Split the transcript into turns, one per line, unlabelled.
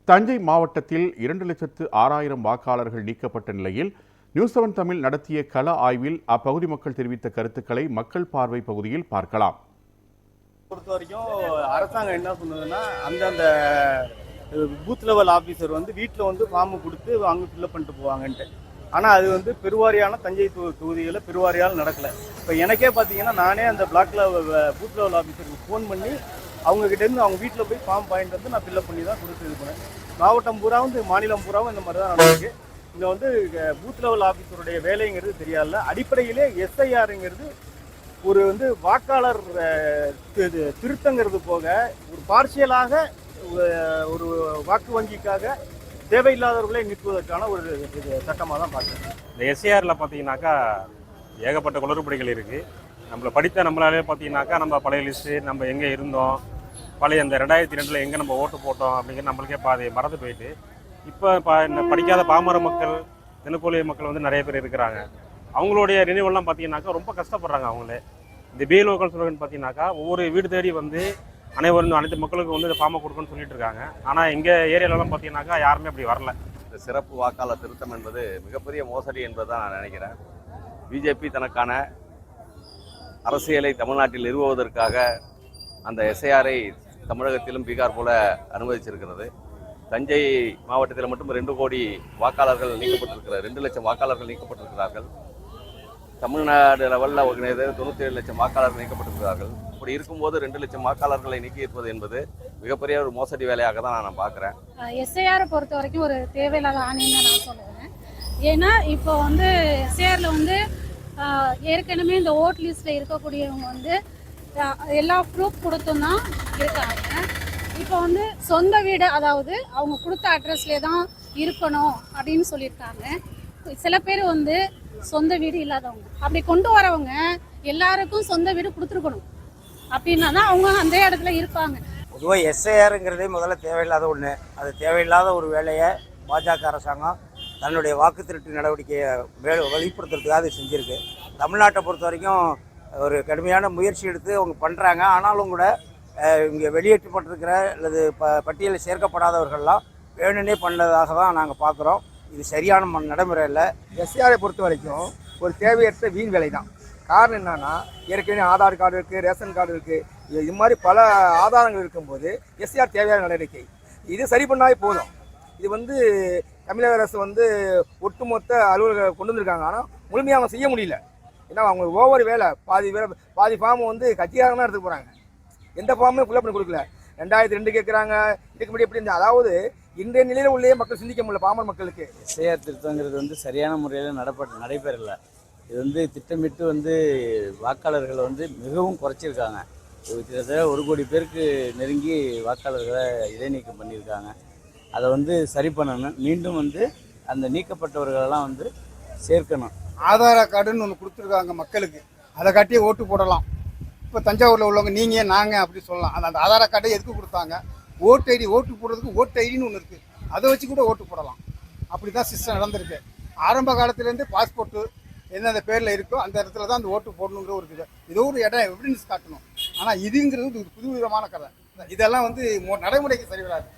தஞ்சை மாவட்டத்தில் 2,06,000 வாக்காளர்கள் நீக்கப்பட்ட நிலையில் நியூஸ் 7 தமிழ் நடத்திய கள ஆய்வில் அப்பகுதி மக்கள் தெரிவித்த கருத்துக்களை மக்கள் பார்வை பகுதியில் பார்க்கலாம்.
பொறுத்த வரைக்கும் அரசாங்கம் என்ன சொன்னதுன்னா, அந்தந்த பூத் லெவல் ஆஃபீஸர் வீட்டில் ஃபார்ம் கொடுத்து அங்கே ஃபில்அப் பண்ணிட்டு போவாங்கன்ட்டு. ஆனால் அது பெருவாரியான தஞ்சை தொகுதிகளில் பெருவாரியால் நடக்கலை. இப்போ எனக்கே பார்த்தீங்கன்னா, நானே அந்த பூத் லெவல் ஆஃபீஸருக்கு ஃபோன் பண்ணி அவங்ககிட்டேருந்து அவங்க வீட்டில் போய் ஃபார்ம் பாயிண்ட் நான் ஃபில்அப் பண்ணி தான் கொடுத்து இது பண்ணேன். மாவட்டம் பூராவும் மாநிலம் பூராவும் இந்த மாதிரி தான் நடந்திருக்கு. இங்கே பூத் லெவல் ஆஃபீஸருடைய வேலைங்கிறது தெரியாதுல்ல. அடிப்படையிலே எஸ்ஐஆருங்கிறது ஒரு வாக்காளர் திருத்தங்கிறது போக ஒரு பார்சியலாக ஒரு வாக்கு வங்கிக்காக தேவையில்லாதவர்களை நீக்குவதற்கான ஒரு சட்டமாக தான் பார்க்குறேன்.
இந்த எஸ்ஐஆரில் பார்த்தீங்கன்னாக்கா ஏகப்பட்ட குளறுபடிகள் இருக்குது. நம்மளை படித்த நம்மளாலே பார்த்தீங்கன்னாக்கா நம்ம பழைய லிஸ்ட்டு, நம்ம எங்கே இருந்தோம், பழைய அந்த 2002 எங்கே நம்ம ஓட்டு போட்டோம் அப்படிங்கிற நம்மளுக்கே பாதி மறந்து போயிட்டு, இப்போ படிக்காத பாமர மக்கள், தினக்கூலி மக்கள் நிறைய பேர் இருக்கிறாங்க. அவங்களுடைய நினைவெல்லாம் பார்த்தீங்கன்னாக்கா ரொம்ப கஷ்டப்படுறாங்க. அவங்களே இந்த பிஎல்ஓக்கள் சொல்லுன்னு பார்த்தீங்கன்னாக்கா ஒவ்வொரு வீடு தேடி அனைவரும் அனைத்து மக்களுக்கு இந்த ஃபார்மை கொடுக்கணும்னு சொல்லிட்டு இருக்காங்க. ஆனால் எங்கள் ஏரியாலலாம் பார்த்தீங்கன்னாக்கா யாருமே அப்படி வரல.
இந்த சிறப்பு வாக்காளர் திருத்தம் என்பது மிகப்பெரிய மோசடி என்பது தான் நான் நினைக்கிறேன். பிஜேபி தனக்கான அரசியலை தமிழ்நாட்டில் நிறுவுவதற்காக அந்த எஸ்ஐஆரை தமிழகத்திலும் பீகார் போல அனுமதிச்சிருக்கிறது. தஞ்சை மாவட்டத்தில் மட்டும் 2 கோடி வாக்காளர்கள் நீக்கப்பட்டிருக்கிறார். 2 லட்சம் வாக்காளர்கள் நீக்கப்பட்டிருக்கிறார்கள். தமிழ்நாடு லெவலில் 97 லட்சம் வாக்காளர்கள் நீக்கப்பட்டிருக்கிறார்கள். இப்படி இருக்கும்போது 2 லட்சம் வாக்காளர்களை நீக்கி இருப்பது என்பது மிகப்பெரிய ஒரு மோசடி வேலையாக தான் நான் பார்க்குறேன்.
எஸ்ஐஆரை பொறுத்த வரைக்கும் ஒரு தேவையில்லாத ஆணையம் தான் நான் சொல்லுவேன். ஏன்னா இப்போ எஸ்ஐஆரில் ஏற்கனவே இந்த ஓட் லிஸ்ட்டில் இருக்கக்கூடியவங்க எல்லா ப்ரூஃப் கொடுத்தும் தான் இருக்காங்க. இப்போ சொந்த வீடு, அதாவது அவங்க கொடுத்த அட்ரஸ்லேயே தான் இருக்கணும் அப்படின்னு சொல்லியிருக்காங்க. சில பேர் சொந்த வீடு இல்லாதவங்க, அப்படி கொண்டு வரவங்க எல்லாருக்கும் சொந்த வீடு கொடுத்துருக்கணும். அப்படின்னா தான் அவங்க அந்த இடத்துல இருப்பாங்க.
பொதுவாக எஸ்ஐஆருங்கிறதே முதல்ல தேவையில்லாத ஒன்று. அது தேவையில்லாத ஒரு வேலையை பாஜக அரசாங்கம் தன்னுடைய வாக்கு திருட்டு நடவடிக்கையை வெளிப்படுத்துறதுக்காக அது செஞ்சுருக்கு. தமிழ்நாட்டை பொறுத்த வரைக்கும் ஒரு கடுமையான முயற்சி எடுத்து அவங்க பண்ணுறாங்க. ஆனாலும் கூட இங்கே வெளியேற்றப்பட்டிருக்கிற அல்லது பட்டியலில் சேர்க்கப்படாதவர்கள்லாம் வேணுன்னே பண்ணதாக தான் நாங்கள் பார்க்குறோம். இது சரியான நடைமுறை இல்லை.
எஸ்ஆரை பொறுத்த வரைக்கும் ஒரு தேவையற்ற வீண் வேலை தான். காரணம் என்னன்னா, ஏற்கனவே ஆதார் கார்டு இருக்குது, ரேஷன் கார்டு இருக்குது, இது மாதிரி பல ஆதாரங்கள் இருக்கும்போது எஸ்ஆர் தேவையான நடவடிக்கை இது சரி பண்ணாலே போதும். இது தமிழக அரசு ஒட்டுமொத்த அலுவலர்கள் கொண்டு வந்திருக்காங்க. ஆனால் முழுமையாக அவங்க செய்ய முடியல. ஏன்னா அவங்க ஒவ்வொரு வேலை பாதி ஃபார்ம் கட்சியாரங்க தான் எடுத்து போகிறாங்க. எந்த ஃபார்மும் ஃபில்அப் பண்ணி கொடுக்கல. 2002 கேட்குறாங்க, இதுக்கு முன்னாடி எப்படி இருந்தால், அதாவது இன்றைய நிலையில் உள்ளே மக்கள் சிந்திக்க முடியல. பாமர் மக்களுக்கு
எஸ்ஐஆர் திருத்தங்கிறது சரியான முறையில் நடைபெறலை. இது திட்டமிட்டு வாக்காளர்களை மிகவும் குறைச்சிருக்காங்க. கிட்டத்தட்ட 1 கோடி பேருக்கு நெருங்கி வாக்காளர்களை இடைநீக்கம் பண்ணியிருக்காங்க. அதை சரி பண்ணணும். மீண்டும் அந்த நீக்கப்பட்டவர்களெல்லாம் சேர்க்கணும்.
ஆதார கார்டுன்னு ஒன்று கொடுத்துருக்காங்க மக்களுக்கு, அதை காட்டியே ஓட்டு போடலாம். இப்போ தஞ்சாவூரில் உள்ளவங்க நீங்கள் நாங்கள் அப்படி சொல்லலாம். அந்த ஆதார கார்டை எதுக்கு கொடுத்தாங்க? ஓட்டு ஐடி, ஓட்டு போடுறதுக்கு ஓட்டு ஐடின்னு ஒன்று இருக்குது, அதை வச்சு கூட ஓட்டு போடலாம். அப்படி தான் சிஸ்டம் நடந்திருக்கு. ஆரம்ப காலத்துலேருந்து பாஸ்போர்ட்டு எந்தெந்த பேரில் இருக்கோ அந்த இடத்துல தான் அந்த ஓட்டு போடணுங்கிற ஒரு ஏதோ ஒரு இடம் எவிடன்ஸ் காட்டணும். ஆனால் இதுங்கிறது புது விதமான கதை. இதெல்லாம் நடைமுறைக்கு சரி வராது.